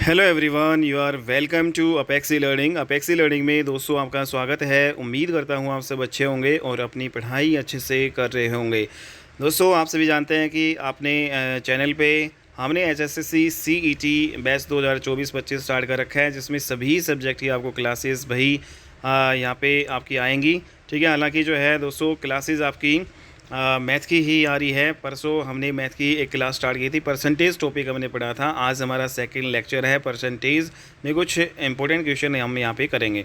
Hello everyone, you are welcome to Apexi learning. Apexi learning में दोस्तों आपका स्वागत है। उम्मीद करता हूँ आप सब अच्छे होंगे और अपनी पढ़ाई अच्छे से कर रहे होंगे। दोस्तों आप सभी जानते हैं कि आपने चैनल पे हमने एचएसएससी सीईटी बैच 2024-25 स्टार्ट कर रखा है, जिसमें सभी सब्जेक्ट की आपको क्लासेस भाई यहाँ पे आपकी आएंगी। ठीक है, हालांकि जो है दोस्तों क्लासेस आपकी मैथ की ही आ रही है। परसों हमने मैथ की एक क्लास स्टार्ट की थी, परसेंटेज टॉपिक हमने पढ़ा था। आज हमारा सेकंड लेक्चर है परसेंटेज में, कुछ इंपॉर्टेंट क्वेश्चन हम यहाँ पे करेंगे।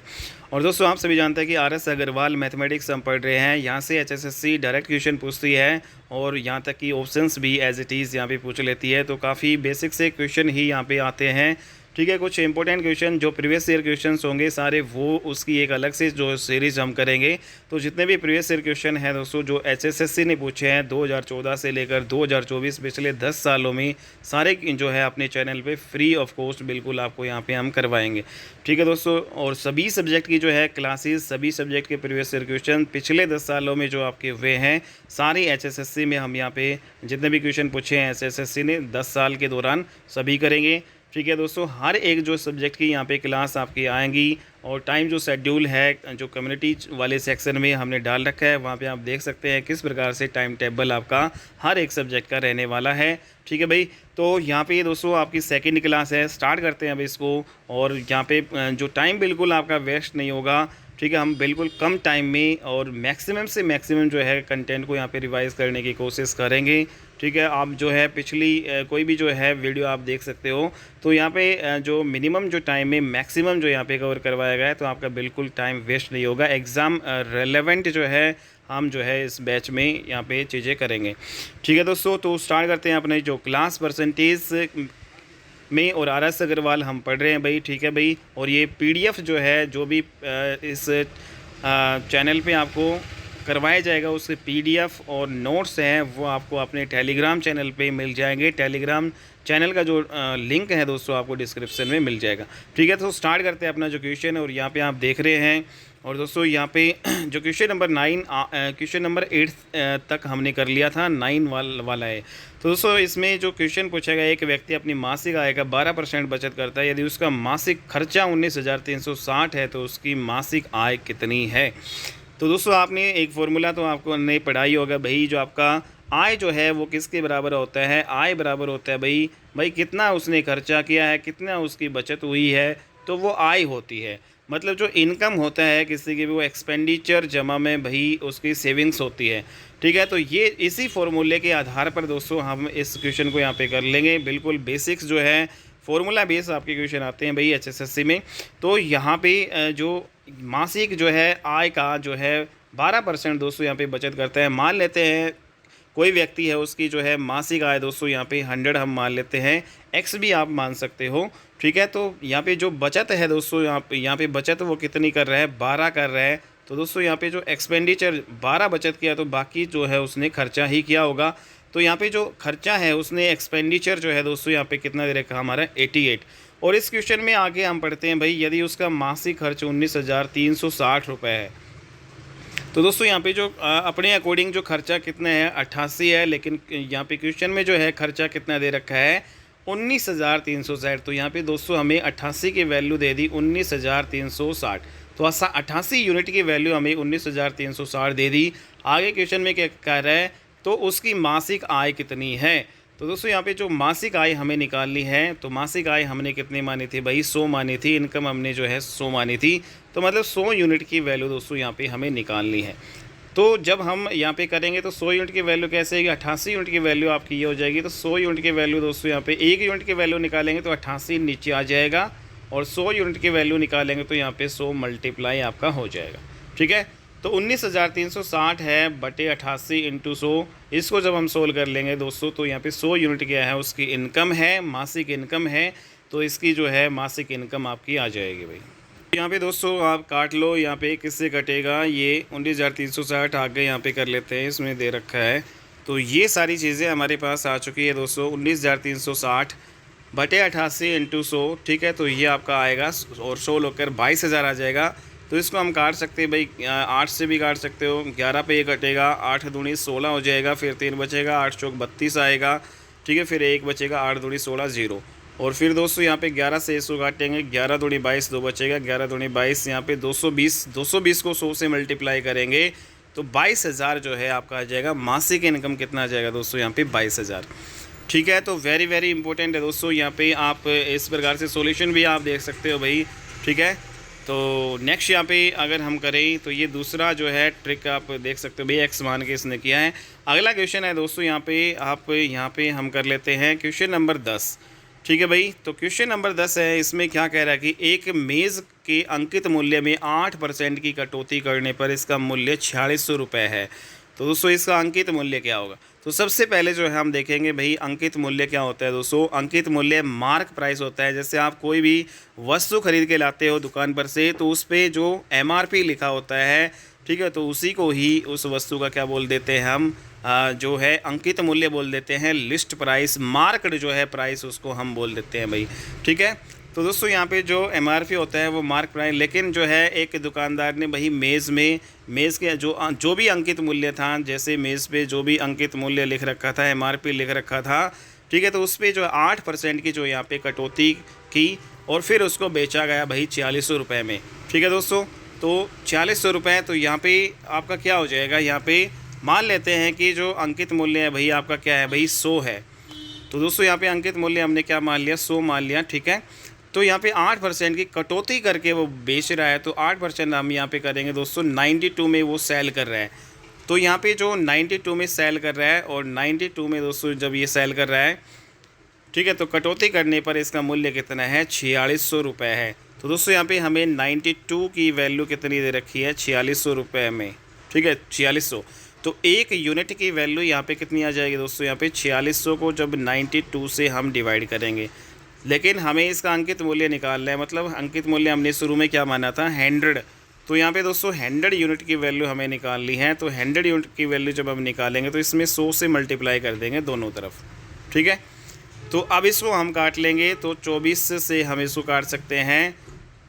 और दोस्तों आप सभी जानते हैं कि आर एस अग्रवाल मैथमेटिक्स हम पढ़ रहे हैं। यहाँ से एचएसएससी डायरेक्ट क्वेश्चन पूछती है और यहाँ तक कि ऑप्शंस भी एज इट इज़ यहाँ पे पूछ लेती है। तो काफ़ी बेसिक से क्वेश्चन ही यहाँ पे आते हैं। ठीक है, कुछ इंपॉर्टेंट क्वेश्चन जो प्रीवियस ईयर क्वेश्चंस होंगे सारे, वो उसकी एक अलग से जो सीरीज़ हम करेंगे। तो जितने भी प्रीवियस ईयर क्वेश्चन हैं दोस्तों जो एचएसएससी ने पूछे हैं 2014 से लेकर 2024, पिछले 10 सालों में, सारे जो है अपने चैनल पे फ्री ऑफ कॉस्ट बिल्कुल आपको यहाँ पे हम करवाएंगे। ठीक है दोस्तों, और सभी सब्जेक्ट की जो है क्लासेस, सभी सब्जेक्ट के प्रीवियस ईयर क्वेश्चन पिछले 10 सालों में जो आपके हुए हैं सारी एचएसएससी में हम यहाँ पे जितने भी क्वेश्चन पूछे हैं एचएसएससी ने 10 साल के दौरान सभी करेंगे। ठीक है दोस्तों, हर एक जो सब्जेक्ट की यहाँ पे क्लास आपकी आएंगी और टाइम जो शेड्यूल है जो कम्युनिटी वाले सेक्शन में हमने डाल रखा है, वहाँ पे आप देख सकते हैं किस प्रकार से टाइम टेबल आपका हर एक सब्जेक्ट का रहने वाला है। ठीक है भाई, तो यहाँ पे दोस्तों आपकी सेकंड क्लास है, स्टार्ट करते हैं अब इसको। और यहाँ पे जो टाइम बिल्कुल आपका वेस्ट नहीं होगा। ठीक है, हम बिल्कुल कम टाइम में और मैक्सिमम से मैक्सिमम जो है कंटेंट को यहाँ पे रिवाइज़ करने की कोशिश करेंगे। ठीक है, आप जो है पिछली कोई भी जो है वीडियो आप देख सकते हो। तो यहाँ पे जो मिनिमम जो टाइम में मैक्सिमम जो यहाँ पे कवर करवाया गया है, तो आपका बिल्कुल टाइम वेस्ट नहीं होगा। एग्ज़ाम रेलेवेंट जो है हम जो है इस बैच में यहाँ पे चीज़ें करेंगे। ठीक है दोस्तों, तो स्टार्ट करते हैं अपने जो क्लास परसेंटेज में और आर एस अग्रवाल हम पढ़ रहे हैं भाई। ठीक है भाई, और ये पीडीएफ जो है जो भी इस चैनल पे आपको करवाया जाएगा, उसके पीडीएफ और नोट्स हैं वो आपको अपने टेलीग्राम चैनल पे मिल जाएंगे। टेलीग्राम चैनल का जो लिंक है दोस्तों आपको डिस्क्रिप्शन में मिल जाएगा। ठीक है, तो स्टार्ट करते हैं अपना जो क्वेश्चन है। और यहाँ पे आप देख रहे हैं, और दोस्तों यहाँ पे जो क्वेश्चन नंबर 9 क्वेश्चन नंबर 8 तक हमने कर लिया था, 9 वाला है। तो दोस्तों इसमें जो क्वेश्चन पूछा गया, एक व्यक्ति अपनी मासिक आय का 12% बचत करता है। यदि उसका मासिक खर्चा 19,360 है तो उसकी मासिक आय कितनी है। तो दोस्तों आपने एक फार्मूला तो आपको नहीं पढ़ाई होगा भाई, जो आपका आय जो है वो किसके बराबर होता है। आय बराबर होता है भाई कितना उसने खर्चा किया है, कितना उसकी बचत हुई है, तो वो आय होती है। मतलब जो इनकम होता है किसी की भी, वो एक्सपेंडिचर जमा में भाई उसकी सेविंग्स होती है। ठीक है, तो ये इसी फॉर्मूले के आधार पर दोस्तों हम इस क्वेश्चन को यहाँ पे कर लेंगे। बिल्कुल बेसिक्स जो है फॉर्मूला बेस आपके क्वेश्चन आते हैं भाई एचएसएससी में। तो यहाँ पे जो मासिक जो है आय का जो है 12% दोस्तों यहाँ पे बचत करता है। मान लेते हैं कोई व्यक्ति है, उसकी जो है मासिक आय दोस्तों यहाँ पे 100 हम मान लेते हैं, एक्स भी आप मान सकते हो। ठीक है, तो यहाँ पे जो बचत है दोस्तों, यहाँ पे बचत वो कितनी कर रहा है, 12 कर रहा है। तो दोस्तों यहाँ पे जो एक्सपेंडिचर 12 बचत किया, तो बाकी जो है उसने खर्चा ही किया होगा। तो यहाँ पे जो खर्चा है उसने एक्सपेंडिचर जो है दोस्तों यहाँ पे कितना दे रखा हमारा 88। और इस क्वेश्चन में आगे हम पढ़ते हैं भाई, यदि उसका मासिक खर्च 19,360 रुपये है, तो दोस्तों यहाँ पे जो अपने अकॉर्डिंग जो खर्चा कितना है 88 है, लेकिन यहाँ पे क्वेश्चन में जो है खर्चा कितना दे रखा है 19,360। तो यहाँ पे दोस्तों हमें 88 की वैल्यू दे दी 19,360। तो 88 यूनिट की वैल्यू हमें 19,360 दे दी। आगे क्वेश्चन में क्या कह रहा है, तो उसकी मासिक आय कितनी है। तो दोस्तों यहाँ पे जो मासिक आय हमें निकालनी है, तो मासिक आय हमने कितनी मानी थी भाई, 100 मानी थी। इनकम हमने जो है 100 मानी थी। तो मतलब 100 यूनिट की वैल्यू दोस्तों यहाँ पे हमें निकालनी है। तो जब हम यहाँ पे करेंगे तो 100 यूनिट की वैल्यू कैसे आएगी, 88 यूनिट की वैल्यू आपकी ये हो जाएगी। तो 100 यूनिट की वैल्यू दोस्तों यहाँ पे 1 यूनिट की वैल्यू निकालेंगे तो 88 नीचे आ जाएगा, और 100 यूनिट की वैल्यू निकालेंगे तो यहाँ पे 100 मल्टीप्लाई आपका हो जाएगा। ठीक है, तो 19,360 है बटे 88 इंटू 100। इसको जब हम सोल्व कर लेंगे दोस्तों, तो यहाँ पे 100 यूनिट क्या है, उसकी इनकम है, मासिक इनकम है। तो इसकी जो है मासिक इनकम आपकी आ जाएगी भाई। यहाँ पे दोस्तों आप काट लो, यहाँ पे किससे कटेगा, ये 19,360 आगे यहाँ पे कर लेते हैं, इसमें दे रखा है। तो ये सारी चीज़ें हमारे पास आ चुकी है दोस्तों, 19,360 बटे 88 इंटू 100। ठीक है, तो ये आपका आएगा और 100 होकर 22,000 आ जाएगा। तो इसको हम काट सकते हैं भाई, 8 से भी काट सकते हो, 11 पे ये कटेगा, 8 दूनी 16 हो जाएगा, फिर 3 बचेगा, 8 चौक 32 आएगा। ठीक है, फिर 1 बचेगा, 8 दूनी 16 0। और फिर दोस्तों यहाँ पे 11 से इसको काटेंगे, 11 दूनी 22, 2 बचेगा, 11 दूनी 22, यहाँ पे 220, 220 को 100 से मल्टीप्लाई करेंगे तो 22,000 जो है आपका आ जाएगा। मासिक इनकम कितना आ जाएगा दोस्तों यहाँ पे 22,000। ठीक है, तो वेरी वेरी इंपॉर्टेंट है दोस्तों। यहाँ पे आप इस प्रकार से सॉल्यूशन भी आप देख सकते हो भाई। ठीक है, तो नेक्स्ट यहाँ पे अगर हम करें तो ये दूसरा जो है ट्रिक आप देख सकते हो भाई, एक्स मान के इसने किया है। अगला क्वेश्चन है दोस्तों यहाँ पे हम कर लेते हैं क्वेश्चन नंबर 10। ठीक है भाई, तो क्वेश्चन नंबर 10 है, इसमें क्या कह रहा है कि एक मेज़ के अंकित मूल्य में 8% की कटौती करने पर इसका मूल्य 4600 रुपये है। तो दोस्तों इसका अंकित मूल्य क्या होगा? तो सबसे पहले जो है हम देखेंगे भाई अंकित मूल्य क्या होता है दोस्तों। अंकित मूल्य मार्क प्राइस होता है। जैसे आप कोई भी वस्तु खरीद के लाते हो दुकान पर से, तो उस पर जो MRP लिखा होता है, ठीक है, तो उसी को ही उस वस्तु का क्या बोल देते हैं हम, जो है अंकित मूल्य बोल देते हैं। लिस्ट प्राइस, मार्क्ड जो है प्राइस, उसको हम बोल देते हैं भाई। ठीक है, तो दोस्तों यहाँ पे जो MRP होता है वो मार्क प्राइस, लेकिन जो है एक दुकानदार ने भाई मेज़ के जो भी अंकित मूल्य था, जैसे मेज़ पे जो भी अंकित मूल्य लिख रखा था, MRP लिख रखा था, ठीक है, तो उस पर जो 8% की जो यहाँ पे कटौती की और फिर उसको बेचा गया भाई 4600 रुपये में। ठीक है दोस्तों, तो 4600 रुपये, तो यहाँ पे आपका क्या हो जाएगा, यहाँ पे मान लेते हैं कि जो अंकित मूल्य है भाई आपका क्या है भाई 100 है। तो दोस्तों यहाँ पे अंकित मूल्य हमने क्या मान लिया, 100 मान लिया। ठीक है, तो यहाँ पे 8% की कटौती करके वो बेच रहा है, तो 8% हम यहाँ पे करेंगे दोस्तों 92 में वो सेल कर रहा है। तो यहाँ पे जो 92 में सेल कर रहा है और 92 में दोस्तों जब ये सेल कर रहा है, ठीक है, तो कटौती करने पर इसका मूल्य कितना है, 4600 रुपये है। तो दोस्तों यहाँ पे हमें 92 की वैल्यू कितनी दे रखी है, 4600 रुपये में। ठीक है, 4600, तो एक यूनिट की वैल्यू यहाँ पे कितनी आ जाएगी दोस्तों, यहाँ पे 4600 को जब 92 से हम डिवाइड करेंगे, लेकिन हमें इसका अंकित मूल्य निकालना है। मतलब अंकित मूल्य हमने शुरू में क्या माना था, 100। तो यहाँ पे दोस्तों 100 यूनिट की वैल्यू हमें निकालनी है। तो 100 यूनिट की वैल्यू जब हम निकालेंगे तो इसमें 100 से मल्टीप्लाई कर देंगे दोनों तरफ। ठीक है, तो अब इसको हम काट लेंगे, तो 24 से हम इसको काट सकते हैं।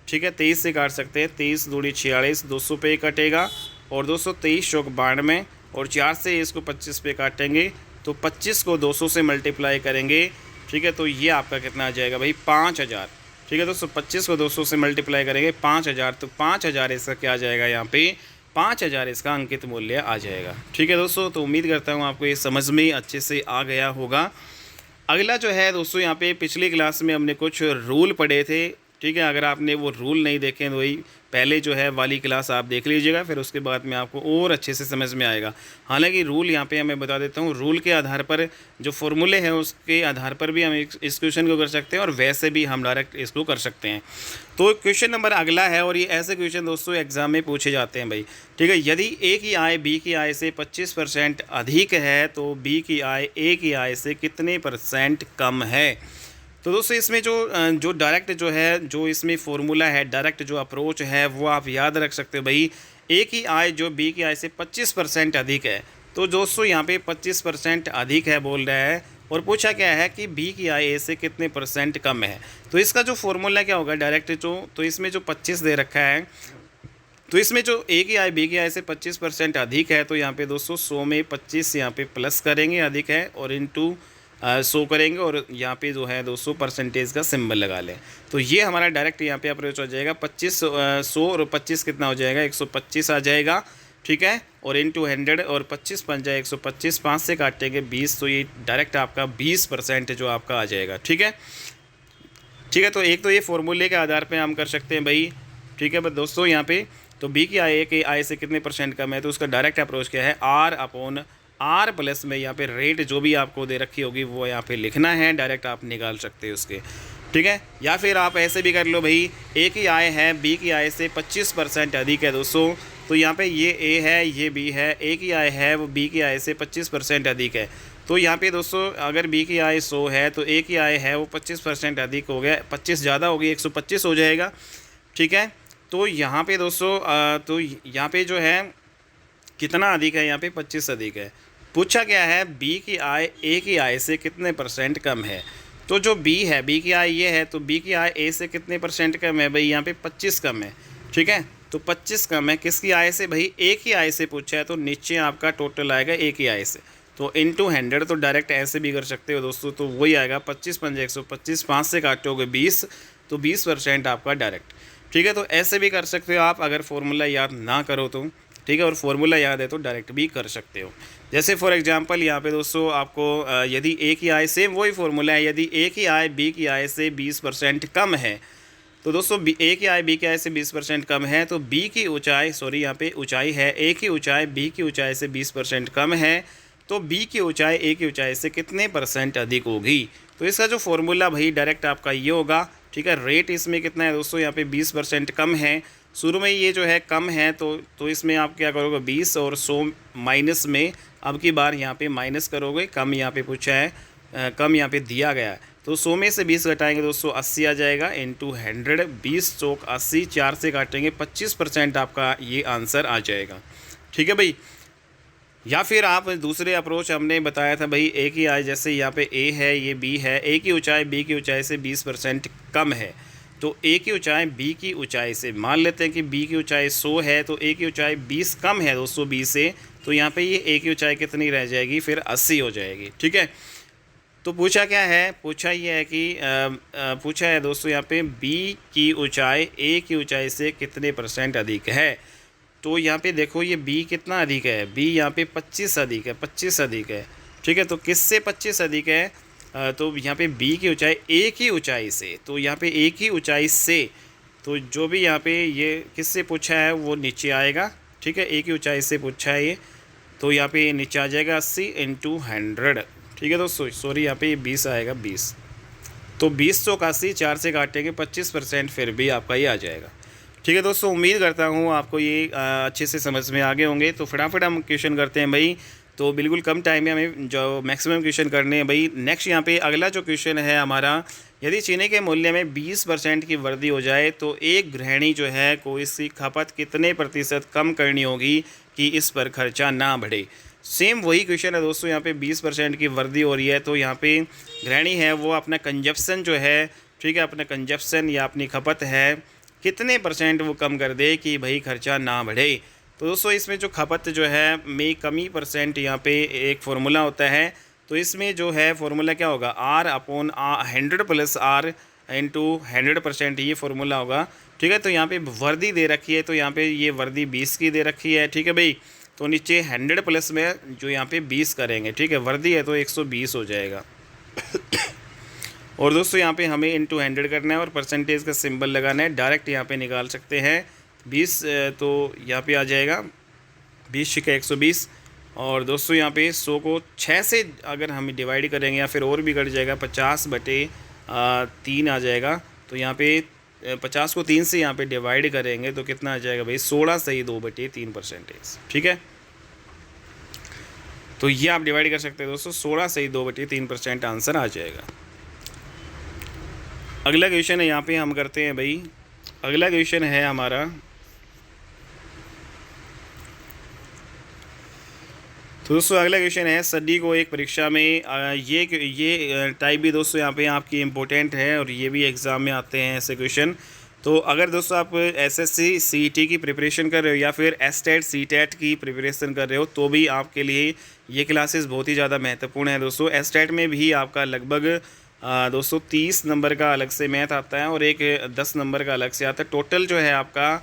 ठीक है, 23 से काट सकते हैं, 23 दूनी 46, 200 पे कटेगा, और 223 चौक 92, और 4 से इसको 25 पे काटेंगे, तो 25 को 200 से मल्टीप्लाई करेंगे। ठीक है, तो ये आपका कितना आ जाएगा भाई, 5000। ठीक है दोस्तों, 25 को 200 से मल्टीप्लाई करेंगे 5000, तो 5000 इसका क्या आ जाएगा, यहाँ पे 5000 इसका अंकित मूल्य आ जाएगा। ठीक है दोस्तों, तो उम्मीद करता हूँ आपको ये समझ में अच्छे से आ गया होगा। अगला जो है दोस्तों, यहाँ पे पिछली क्लास में हमने कुछ रूल पढ़े थे। ठीक है, अगर आपने वो रूल नहीं देखे तो वही पहले जो है वाली क्लास आप देख लीजिएगा, फिर उसके बाद में आपको और अच्छे से समझ में आएगा। हालांकि रूल यहाँ पे मैं बता देता हूँ, रूल के आधार पर जो फॉर्मूले हैं उसके आधार पर भी हम इस क्वेश्चन को कर सकते हैं, और वैसे भी हम डायरेक्ट इसको कर सकते हैं। तो क्वेश्चन नंबर अगला है, और ये ऐसे क्वेश्चन दोस्तों एग्जाम में पूछे जाते हैं भाई। ठीक है, यदि ए की आय बी की आय से 25% अधिक है, तो बी की आय ए की आय से कितने % कम है। तो दोस्तों इसमें जो डायरेक्ट जो है, जो इसमें फॉर्मूला है, डायरेक्ट जो अप्रोच है, वो आप याद रख सकते हो भाई। ए की आय जो बी की आय से 25% अधिक है, तो दोस्तों यहाँ पे 25% अधिक है बोल रहा है, और पूछा क्या है कि बी की आय ए से कितने % कम है। तो इसका जो फॉर्मूला क्या होगा डायरेक्ट जो, तो इसमें जो 25 दे रखा है, तो इसमें जो ए की आय बी की आय से 25% अधिक है, तो यहाँ पे दोस्तों 100 में 25 यहाँ पे प्लस करेंगे, अधिक है, और इनटू 100 करेंगे, और यहाँ पे जो है 200% का सिंबल लगा लें। तो ये हमारा डायरेक्ट यहाँ पे अप्रोच हो जाएगा। 100 और 25 कितना हो जाएगा, 125 आ जाएगा। ठीक है, और इनटू 100, और 25 बन जाए 125, 5 से काटेंगे 20, तो ये डायरेक्ट आपका 20% जो आपका आ जाएगा। ठीक है, ठीक है, तो एक तो ये फॉर्मूले के आधार पर हम कर सकते हैं भाई। ठीक है, बस दोस्तों यहाँ पे तो बी की आय से कितने % कम है, तो उसका डायरेक्ट अप्रोच क्या है, R प्लस में यहाँ पे रेट जो भी आपको दे रखी होगी वो यहाँ पे लिखना है, डायरेक्ट आप निकाल सकते हो उसके। ठीक है, या फिर आप ऐसे भी कर लो भाई, ए की आय है बी की आय से 25% अधिक है दोस्तों, तो यहाँ पे ये ए है, ये बी है, ए की आय है वो बी की आय से 25% अधिक है। तो यहाँ पे दोस्तों अगर बी की आय 100 है, तो ए की आय है वो 25% अधिक हो गया, 25 ज़्यादा होगी, 125 हो जाएगा। ठीक है, तो यहाँ पे दोस्तों तो यहाँ पे जो है कितना अधिक है, यहाँ पे 25 अधिक है। पूछा क्या है, बी की आय ए की आय से कितने % कम है। तो जो बी है, बी की आय ये है, तो बी की आय ए से कितने % कम है भाई, यहाँ पे 25 कम है। ठीक है, तो 25 कम है किसकी आय से भाई, ए की आय से पूछा है, तो नीचे आपका टोटल आएगा ए की आय से। तो इंटू 100 तो डायरेक्ट ऐसे भी कर सकते हो दोस्तों, तो वही आएगा 25 पंजे 125, 5 से काटोगे 20, तो 20% आपका डायरेक्ट। ठीक है, तो ऐसे भी कर सकते हो आप अगर फॉर्मूला याद ना करो तो। ठीक है, और फॉर्मूला याद है तो डायरेक्ट भी कर सकते हो। जैसे फॉर एग्जांपल यहाँ पे दोस्तों आपको यदि ए की आय, सेम वही फॉर्मूला है, यदि ए की आय बी की आय से 20% कम है, तो दोस्तों ए की आय बी की आय से 20% कम है, तो बी की ऊंचाई, सॉरी यहाँ पे ऊंचाई है, ए की ऊंचाई बी की ऊंचाई से 20% कम है, तो बी की ऊंचाई ए की ऊंचाई से कितने % अधिक होगी। तो इसका जो फॉर्मूला भाई डायरेक्ट आपका ये होगा। ठीक है, रेट इसमें कितना है दोस्तों, यहाँ पे 20% कम है, शुरू में ये जो है कम है, तो इसमें आप क्या करोगे 20 और 100 माइनस में, अब की बार यहाँ पे माइनस करोगे, कम यहाँ पे पूछा है, कम यहाँ पे दिया गया है, तो 100 में से 20 घटाएंगे दोस्तों 80 आ जाएगा, इंटू 100, 20 चौक 80, 4 से काटेंगे 25% आपका ये आंसर आ जाएगा। ठीक है भाई। या फिर आप दूसरे अप्रोच हमने बताया था भाई, ए की आय, जैसे यहाँ पे ए है, ये बी है, ए की ऊंचाई बी की ऊंचाई से 20% कम है, तो ए की ऊंचाई बी की ऊंचाई से, मान लेते हैं कि बी की ऊंचाई 100 है, तो ए की ऊंचाई 20 कम है दोस्तों बी से, तो यहाँ पे ये ए की ऊंचाई कितनी रह जाएगी, फिर 80 हो जाएगी। ठीक है, तो पूछा क्या है, पूछा ये है कि पूछा है दोस्तों यहाँ पे बी की ऊंचाई ए की ऊंचाई से कितने % अधिक है। तो यहाँ पे देखो ये बी कितना अधिक है, बी यहाँ पे 25 अधिक है, 25 अधिक है। ठीक है, तो किससे 25 अधिक है, तो यहाँ पे बी की ऊंचाई ए की ऊंचाई से, तो यहाँ पे ए की ऊंचाई से, तो जो भी यहाँ पे ये किससे पूछा है वो नीचे आएगा। ठीक है, ए की ऊंचाई से पूछा है ये, तो यहाँ पे नीचे आ जाएगा 80 इंटू 100। ठीक है दोस्तों, सॉरी यहाँ पे ये 20 आएगा, 20, तो 20 चौक 80, 4 से काटेंगे 25%, फिर भी आपका ये आ जाएगा। ठीक है दोस्तों, उम्मीद करता हूँ आपको ये अच्छे से समझ में आ गए होंगे। तो फटाफट हम क्वेश्चन करते हैं भाई, तो बिल्कुल कम टाइम में हमें जो मैक्सिमम क्वेश्चन करने हैं भाई। नेक्स्ट यहाँ पे अगला जो क्वेश्चन है हमारा, यदि चीनी के मूल्य में 20% की वृद्धि हो जाए तो एक गृहिणी जो है को इसकी खपत कितने % कम करनी होगी कि इस पर खर्चा ना बढ़े। सेम वही क्वेश्चन है दोस्तों, यहाँ पे 20% की वृद्धि हो रही है, तो यहाँ पे गृहिणी है वो अपना कंजप्शन जो है, ठीक है, अपना कंजप्शन या अपनी खपत है कितने % वो कम कर दे कि भाई खर्चा ना बढ़े। तो दोस्तों इसमें जो खपत जो है में कमी % यहाँ पे एक फार्मूला होता है, तो इसमें जो है फार्मूला क्या होगा, R upon 100 plus R into 100%, ये फार्मूला होगा। ठीक है, तो यहाँ पे वर्दी दे रखी है, तो यहाँ पे ये वर्दी 20 की दे रखी है। ठीक है भाई, तो नीचे 100 प्लस में जो यहाँ पे 20 करेंगे, ठीक है, वर्दी है तो 120 हो जाएगा। और दोस्तों यहाँ पे हमें इंटू 100 करना है और परसेंटेज का सिंबल लगाना है, डायरेक्ट यहाँ पे निकाल सकते हैं 20, तो यहाँ पे आ जाएगा 20 का 120। और दोस्तों यहाँ पे 100 को 6 से अगर हम डिवाइड करेंगे या फिर और भी कट जाएगा, 50/3 आ जाएगा। तो यहाँ पे 50 को 3 से यहाँ पे डिवाइड करेंगे तो कितना आ जाएगा भाई, 16 सही 2/3%। ठीक है, तो ये आप डिवाइड कर सकते हैं दोस्तों, 16 सही 2/3% आंसर आ जाएगा। अगला क्वेश्चन है यहाँ पे हम करते हैं भाई, अगला क्वेश्चन है हमारा, तो दोस्तों अगला क्वेश्चन है, सदी को एक परीक्षा में ये टाइप भी दोस्तों यहाँ पे आपकी इम्पोर्टेंट है और ये भी एग्ज़ाम में आते हैं ऐसे क्वेश्चन। तो अगर दोस्तों आप एसएससी सीईटी की प्रिपरेशन कर रहे हो या फिर एसटेट सीटेट की प्रिपरेशन कर रहे हो, तो भी आपके लिए ये क्लासेस बहुत ही ज़्यादा महत्वपूर्ण है दोस्तों। एसटेट में भी आपका लगभग दोस्तों 30 नंबर का अलग से मैथ आता है और एक 10 नंबर का अलग से आता है। टोटल जो है आपका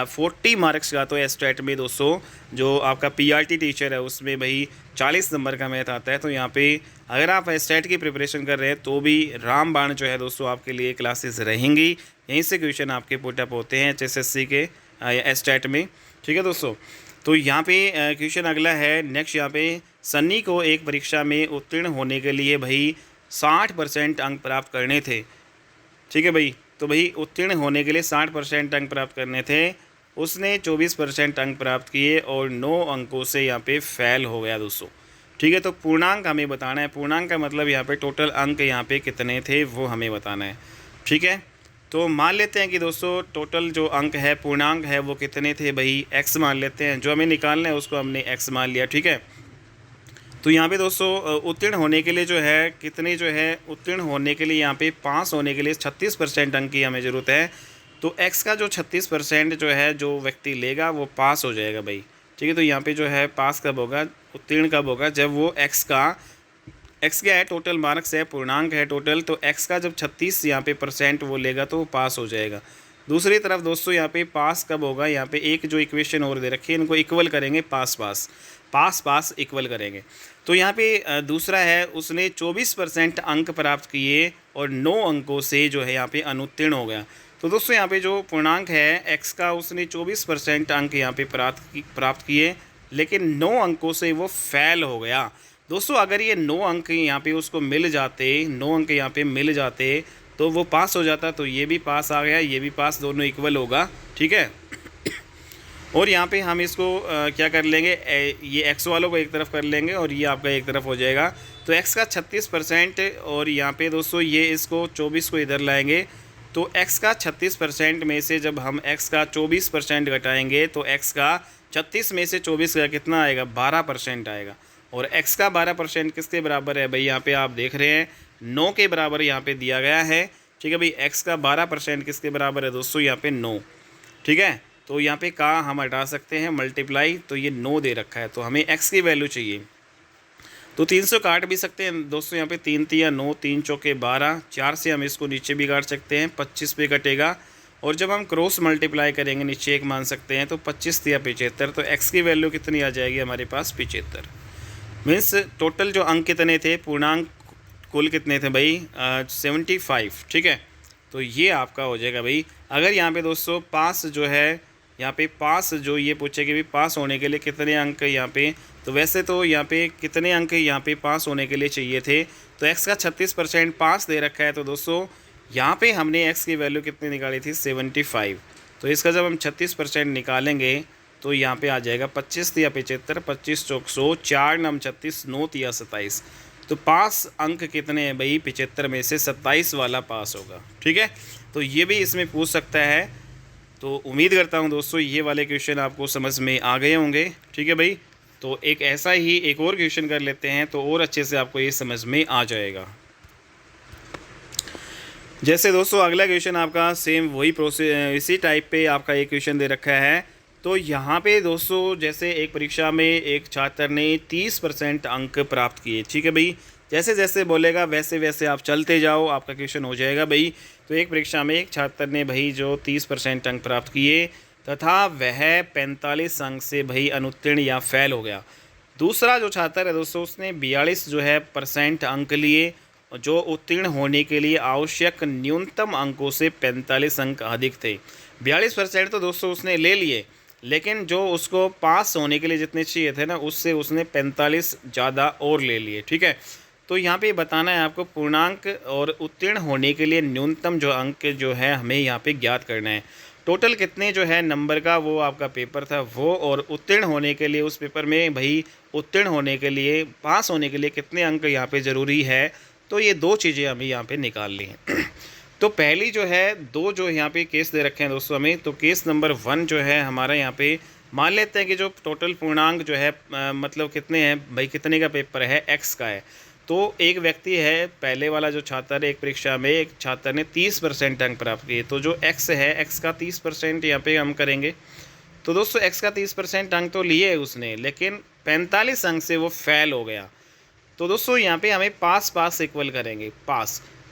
40 मार्क्स का तो एसटेट में दोस्तों जो आपका पीआरटी टीचर है उसमें भाई 40 नंबर का मैथ आता है। तो यहाँ पे अगर आप एसटेट की प्रिपरेशन कर रहे हैं तो भी रामबाण जो है दोस्तों आपके लिए क्लासेस रहेंगी, यहीं से क्वेश्चन आपके पुटअप होते हैं एचएसएससी के एसटेट में। ठीक है दोस्तों, तो यहाँ पे क्वेश्चन अगला है नेक्स्ट, यहाँ पे सन्नी को एक परीक्षा में उत्तीर्ण होने के लिए भाई 60% अंक प्राप्त करने थे। ठीक है भाई, तो भाई उत्तीर्ण होने के लिए 60% अंक प्राप्त करने थे, उसने 24% अंक प्राप्त किए और 9 अंकों से यहाँ पे फेल हो गया दोस्तों। ठीक है, तो पूर्णांक हमें बताना है, पूर्णांक का मतलब यहाँ पे टोटल अंक यहाँ पे कितने थे वो हमें बताना है। ठीक है, तो मान लेते हैं कि दोस्तों टोटल जो अंक है पूर्णांक है वो कितने थे भाई, x मान लेते हैं, जो हमें निकालना है उसको हमने x मान लिया। ठीक है, तो यहाँ पे दोस्तों उत्तीर्ण होने के लिए जो है कितने जो है उत्तीर्ण होने के लिए यहाँ पे पास होने के लिए 36% अंक की हमें ज़रूरत है। तो x का जो 36% जो है जो व्यक्ति लेगा वो पास हो जाएगा भाई। ठीक है, तो यहाँ पे जो है पास कब होगा, उत्तीर्ण कब होगा, जब वो एक्स क्या है, टोटल मार्क्स है, पूर्णांक है टोटल, तो एक्स का जब 36 यहाँ पे % वो लेगा तो वो पास हो जाएगा। दूसरी तरफ दोस्तों यहाँ पे पास कब होगा, यहाँ पे एक जो इक्वेशन और दे रखी है, इनको इक्वल करेंगे, पास इक्वल करेंगे। तो यहाँ पे दूसरा है, उसने 24% अंक प्राप्त किए और 9 अंकों से जो है यहाँ पे अनुत्तीर्ण हो गया। तो दोस्तों यहाँ पे जो पूर्णांक है एक्स का, उसने 24% अंक यहाँ पे प्राप्त किए, लेकिन 9 अंकों से वो फेल हो गया। दोस्तों अगर ये 9 अंक यहाँ पे उसको मिल जाते, 9 अंक यहाँ पे मिल जाते तो वो पास हो जाता। तो ये भी पास आ गया, ये भी पास, दोनों इक्वल होगा, ठीक है। और यहाँ पे हम इसको क्या कर लेंगे, ये एक्स वालों को एक तरफ कर लेंगे और ये आपका एक तरफ हो जाएगा। तो एक्स का 36% और यहाँ पे दोस्तों ये इसको 24 को इधर लाएंगे, तो एक्स का 36% में से जब हम एक्स का 24% घटाएंगे तो एक्स का 36 में से 24 का कितना आएगा, 12% आएगा। और x का 12% किसके बराबर है भाई, यहाँ पे आप देख रहे हैं 9 के बराबर यहाँ पे दिया गया है, ठीक है भाई। x का 12% किसके बराबर है दोस्तों, यहाँ पे 9, ठीक है। तो यहाँ पे का हम हटा सकते हैं मल्टीप्लाई, तो ये 9 दे रखा है, तो हमें x की वैल्यू चाहिए। तो 300 काट भी सकते हैं दोस्तों, यहाँ पे 3 तिया 9, 3 चौके 12, 4 से हम इसको नीचे भी काट सकते हैं, 25 पे कटेगा। और जब हम क्रॉस मल्टीप्लाई करेंगे नीचे एक मान सकते हैं, तो 25 तिया 75, तो x की वैल्यू कितनी आ जाएगी हमारे पास, 75। मीन्स टोटल जो अंक कितने थे, पूर्णांक कुल कितने थे भाई, 75, ठीक है। तो ये आपका हो जाएगा भाई। अगर यहाँ पे दोस्तों पास जो है, यहाँ पे पास जो ये पूछे कि भाई पास होने के लिए कितने अंक यहाँ पे, तो वैसे तो यहाँ पे कितने अंक यहाँ पे पास होने के लिए चाहिए थे, तो x का 36% पास दे रखा है। तो दोस्तों यहाँ पे हमने x की वैल्यू कितनी निकाली थी, 75। तो इसका जब हम 36% निकालेंगे तो यहाँ पे आ जाएगा 25 या 75, 25 चौक 100, 4 नम 36, 9 या 27। तो पास अंक कितने हैं भाई, 75 में से 27 वाला पास होगा, ठीक है। तो ये भी इसमें पूछ सकता है। तो उम्मीद करता हूँ दोस्तों ये वाले क्वेश्चन आपको समझ में आ गए होंगे, ठीक है भाई। तो एक ऐसा ही एक और क्वेश्चन कर लेते हैं तो और अच्छे से आपको ये समझ में आ जाएगा। जैसे दोस्तों अगला क्वेश्चन आपका सेम वही प्रोसेस, इसी टाइप पे आपका एक क्वेश्चन दे रखा है। तो यहाँ पे दोस्तों जैसे एक परीक्षा में एक छात्र ने 30% अंक प्राप्त किए, ठीक है भाई। जैसे जैसे बोलेगा वैसे वैसे आप चलते जाओ, आपका क्वेश्चन हो जाएगा भाई। तो एक परीक्षा में एक छात्र ने भाई जो 30% अंक प्राप्त किए तथा वह 45 अंक से भाई अनुत्तीर्ण या फेल हो गया। दूसरा जो छात्र है दोस्तों, उसने 42 जो है % अंक लिए, जो उत्तीर्ण होने के लिए आवश्यक न्यूनतम अंकों से 45 अंक अधिक थे। 42% तो दोस्तों उसने ले लिए, लेकिन जो उसको पास होने के लिए जितने चाहिए थे ना, उससे उसने 45 ज़्यादा और ले लिए, ठीक है। तो यहाँ पे बताना है आपको पूर्णांक और उत्तीर्ण होने के लिए न्यूनतम जो अंक जो है हमें यहाँ पे ज्ञात करना है। टोटल कितने जो है नंबर का वो आपका पेपर था वो, और उत्तीर्ण होने के लिए उस पेपर में भाई उत्तीर्ण होने के लिए, पास होने के लिए कितने अंक यहाँ पे ज़रूरी है। तो ये दो चीज़ें हमें यहाँ पे निकाल ली हैं। तो पहली जो है, दो जो यहाँ पे केस दे रखे हैं दोस्तों हमें, तो केस नंबर 1 जो है हमारा यहाँ पे मान लेते हैं कि जो टोटल पूर्णांक जो है मतलब कितने हैं भाई, कितने का पेपर है, x का है। तो एक व्यक्ति है, पहले वाला जो छात्र है, एक परीक्षा में एक छात्र ने 30% अंक प्राप्त किए। तो जो x है, x का 30% यहाँ पे हम करेंगे। तो दोस्तों x का 30% अंक तो लिए उसने, लेकिन 45 अंक से वो फेल हो गया। तो दोस्तों यहाँ पे हमें पास इक्वल करेंगे।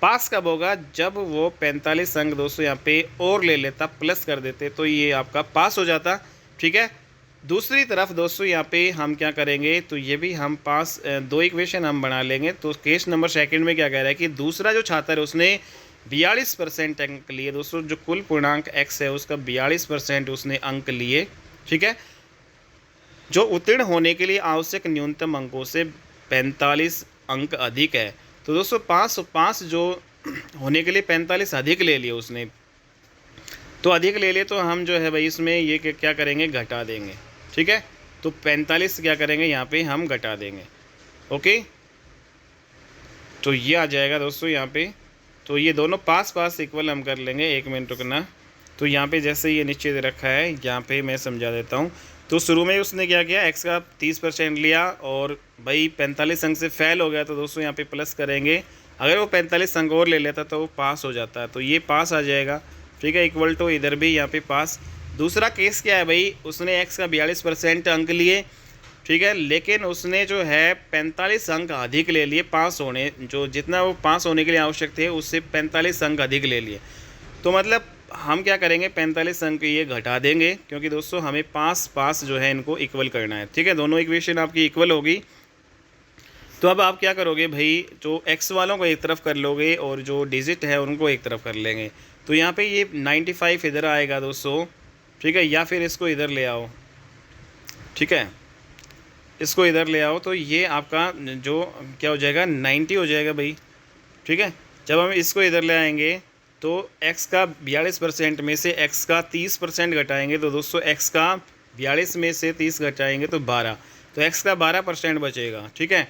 पास कब होगा, जब वो 45 अंक दोस्तों यहाँ पे और ले लेता, प्लस कर देते, तो ये आपका पास हो जाता, ठीक है। दूसरी तरफ दोस्तों यहाँ पे हम क्या करेंगे, तो ये भी हम पास, दो इक्वेशन हम बना लेंगे। तो केस नंबर 2 में क्या कह रहा है कि दूसरा जो छात्र है उसने 42% अंक लिए। दोस्तों जो कुल पूर्णांक x है उसका 42% उसने अंक लिए, ठीक है, जो उत्तीर्ण होने के लिए आवश्यक न्यूनतम अंकों से 45 अंक अधिक है। तो दोस्तों पास जो होने के लिए 45 अधिक ले लिए उसने, तो अधिक ले लिए, तो हम जो है भाई इसमें ये क्या करेंगे, घटा देंगे, ठीक है। तो 45 क्या करेंगे यहाँ पे हम घटा देंगे, ओके। तो ये आ जाएगा दोस्तों यहाँ पे। तो ये दोनों पास इक्वल हम कर लेंगे, 1 मिनट रुकना। तो यहाँ पे जैसे ये नीचे दे रखा है, यहाँ पे मैं समझा देता हूँ। तो शुरू में उसने क्या किया, x का 30% लिया और भाई 45 अंक से फेल हो गया। तो दोस्तों यहाँ पे प्लस करेंगे, अगर वो 45 अंक और ले लेता तो वो पास हो जाता है। तो ये पास आ जाएगा, ठीक है, इक्वल टू इधर भी यहाँ पे पास। दूसरा केस क्या है भाई, उसने x का 42% अंक लिए ठीक है, लेकिन उसने जो है 45 अंक अधिक ले लिए, पास होने जो जितना वो पास होने के लिए आवश्यक थे उससे 45 अंक अधिक ले लिए। तो मतलब हम क्या करेंगे, 45 अंक ये घटा देंगे, क्योंकि दोस्तों हमें पास पास जो है इनको इक्वल करना है। ठीक है, दोनों इक्वेशन आपकी इक्वल होगी। तो अब आप क्या करोगे भाई, जो एक्स वालों को एक तरफ कर लोगे और जो डिजिट है उनको एक तरफ कर लेंगे। तो यहाँ पे ये 95 इधर आएगा दोस्तों। ठीक है, या फिर इसको इधर ले आओ। ठीक है, इसको इधर ले आओ तो ये आपका जो क्या हो जाएगा, 90 हो जाएगा भाई। ठीक है, जब हम इसको इधर ले आएंगे तो x का 42% में से x का 30% घटाएंगे तो दोस्तों x का 42 में से 30 घटाएंगे तो 12, तो x का 12% बचेगा। ठीक है,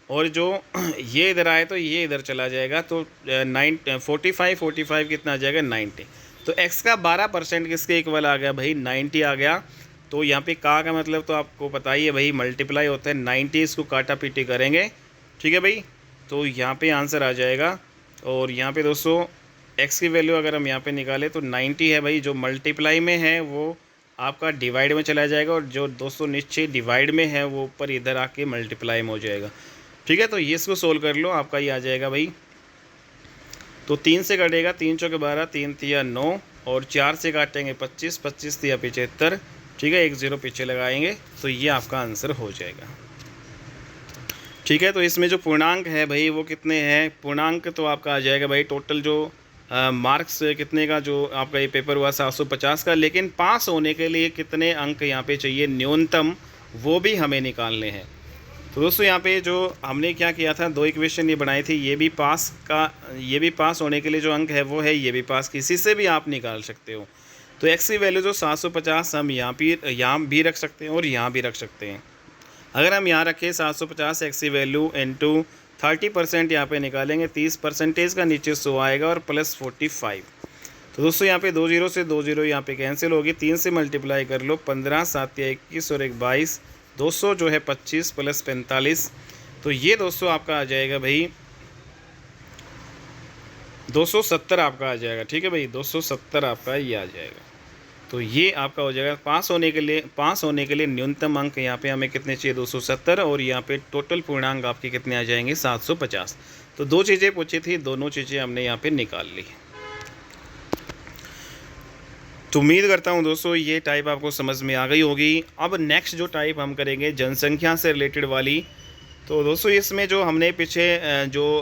और जो ये इधर आए तो ये इधर चला जाएगा, तो 45 कितना आ जाएगा, 90। तो x का 12% किसके इक्वल आ गया भाई, 90 आ गया। तो यहाँ पे का मतलब तो आपको पता ही है भाई, मल्टीप्लाई होता है 90, इसको काटा पीटी करेंगे। ठीक है भाई, तो यहाँ पे आंसर आ जाएगा। और यहाँ पे दोस्तों x की वैल्यू अगर हम यहाँ पे निकालें तो 90 है भाई, जो मल्टीप्लाई में है वो आपका डिवाइड में चला जाएगा, और जो दोस्तों नीचे डिवाइड में है वो ऊपर इधर आके मल्टीप्लाई में हो जाएगा। ठीक है, तो ये इसको सोल्व कर लो, आपका ये आ जाएगा भाई। तो 3 से कटेगा, 3 चौके 12, 3 तिया 9, और 4 से काटेंगे 25, 25 तिया 75। ठीक है, 1 0 पीछे लगाएंगे तो ये आपका आंसर हो जाएगा। ठीक है, तो इसमें जो पूर्णांक है भाई वो कितने हैं, पूर्णांक तो आपका आ जाएगा भाई, टोटल जो मार्क्स कितने का जो आपका ये पेपर हुआ 750 का, लेकिन पास होने के लिए कितने अंक यहाँ पे चाहिए न्यूनतम, वो भी हमें निकालने हैं। तो दोस्तों यहाँ पे जो हमने क्या किया था, 2 इक्वेशन ये बनाई थी, ये भी पास होने के लिए जो अंक है वो है, ये भी पास, किसी से भी आप निकाल सकते हो। तो x की वैल्यू जो 750 हम यहाँ भी रख सकते हैं और यहाँ भी रख सकते हैं। अगर हम यहाँ रखें 750 x की वैल्यू इंटू 30% यहाँ पे निकालेंगे, 30% का नीचे 100 आएगा और प्लस 45। तो दोस्तों यहाँ पे 2 0 से 2 0 यहाँ पे कैंसिल होगी, 3 से मल्टीप्लाई कर लो, 15 7 या 21 और 1 22, 200 जो है 25 प्लस 45। तो ये दोस्तों आपका आ जाएगा भाई 270 आपका आ जाएगा। ठीक है भाई, 270 आपका ये आ जाएगा। तो ये आपका हो जाएगा पास होने के लिए न्यूनतम अंक यहाँ पे हमें कितने चाहिए, 270, और यहाँ पे टोटल पूर्णांक आपके कितने आ जाएंगे, 750। तो 2 चीज़ें पूछी थी, दोनों चीज़ें हमने यहाँ पे निकाल ली। तो उम्मीद करता हूँ दोस्तों ये टाइप आपको समझ में आ गई होगी। अब नेक्स्ट जो टाइप हम करेंगे जनसंख्या से रिलेटेड वाली। तो दोस्तों इसमें जो हमने पीछे जो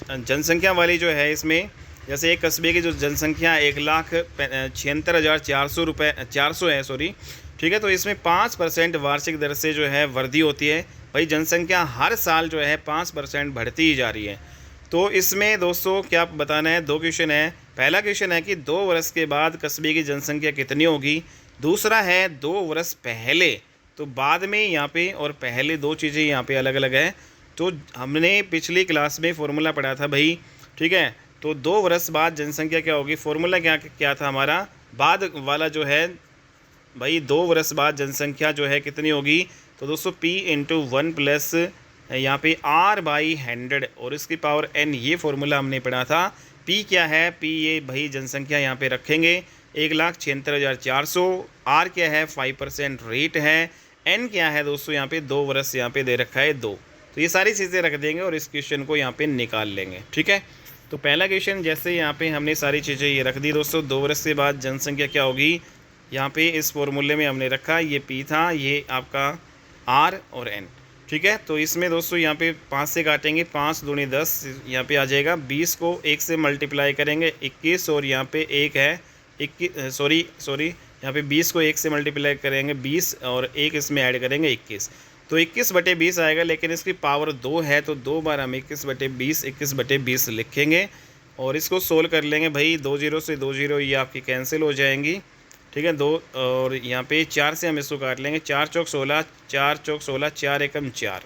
जनसंख्या वाली जो है, इसमें जैसे एक कस्बे की जो जनसंख्या 1,76,400 है, सॉरी। ठीक है, तो इसमें 5% वार्षिक दर से जो है वृद्धि होती है भाई, जनसंख्या हर साल जो है 5% बढ़ती ही जा रही है। तो इसमें दोस्तों क्या बताना है, 2 क्वेश्चन है। पहला क्वेश्चन है कि 2 वर्ष के बाद कस्बे की जनसंख्या कितनी होगी, दूसरा है 2 वर्ष पहले। तो बाद में यहाँ पे और पहले 2 चीज़ें यहाँ पे अलग अलग है। तो हमने पिछली क्लास में फॉर्मूला पढ़ा था भाई। ठीक है, तो 2 वर्ष बाद जनसंख्या क्या होगी, फॉर्मूला क्या था हमारा, बाद वाला जो है भाई, 2 वर्ष बाद जनसंख्या जो है कितनी होगी, तो दोस्तों p इंटू 1 प्लस यहाँ पे r/100 और इसकी पावर n, ये फॉर्मूला हमने पढ़ा था। p क्या है, p ये भाई जनसंख्या यहाँ पे रखेंगे 1,76,400, r क्या है 5% रेट है, n क्या है दोस्तों यहाँ पे 2 वर्ष यहाँ पे दे रखा है 2। तो ये सारी चीज़ें रख देंगे और इस क्वेश्चन को यहाँ पे निकाल लेंगे। ठीक है, तो पहला क्वेश्चन जैसे यहाँ पे हमने सारी चीज़ें ये रख दी दोस्तों, 2 वर्ष के बाद जनसंख्या क्या होगी, यहाँ पे इस फॉर्मूले में हमने रखा, ये p था, ये आपका r और n। ठीक है, तो इसमें दोस्तों यहाँ पे 5 से काटेंगे, 5 दूनी 10 यहाँ पे आ जाएगा, 20 को 1 से मल्टीप्लाई करेंगे 21, और यहाँ पे 1 है 21, सॉरी यहाँ पे 20 को 1 से मल्टीप्लाई करेंगे 20, और 1 इसमें ऐड करेंगे 21, तो 21/20 आएगा, लेकिन इसकी पावर 2 है तो 2 बार हम 21/20 21/20 लिखेंगे और इसको सोल्व कर लेंगे भाई। 2 0 से 2 0 ये आपकी कैंसिल हो जाएंगी। ठीक है, 2 और यहाँ पे 4 से हम इसको काट लेंगे, 4 चौक 16, 4 चौक 16, 4 एकम 4।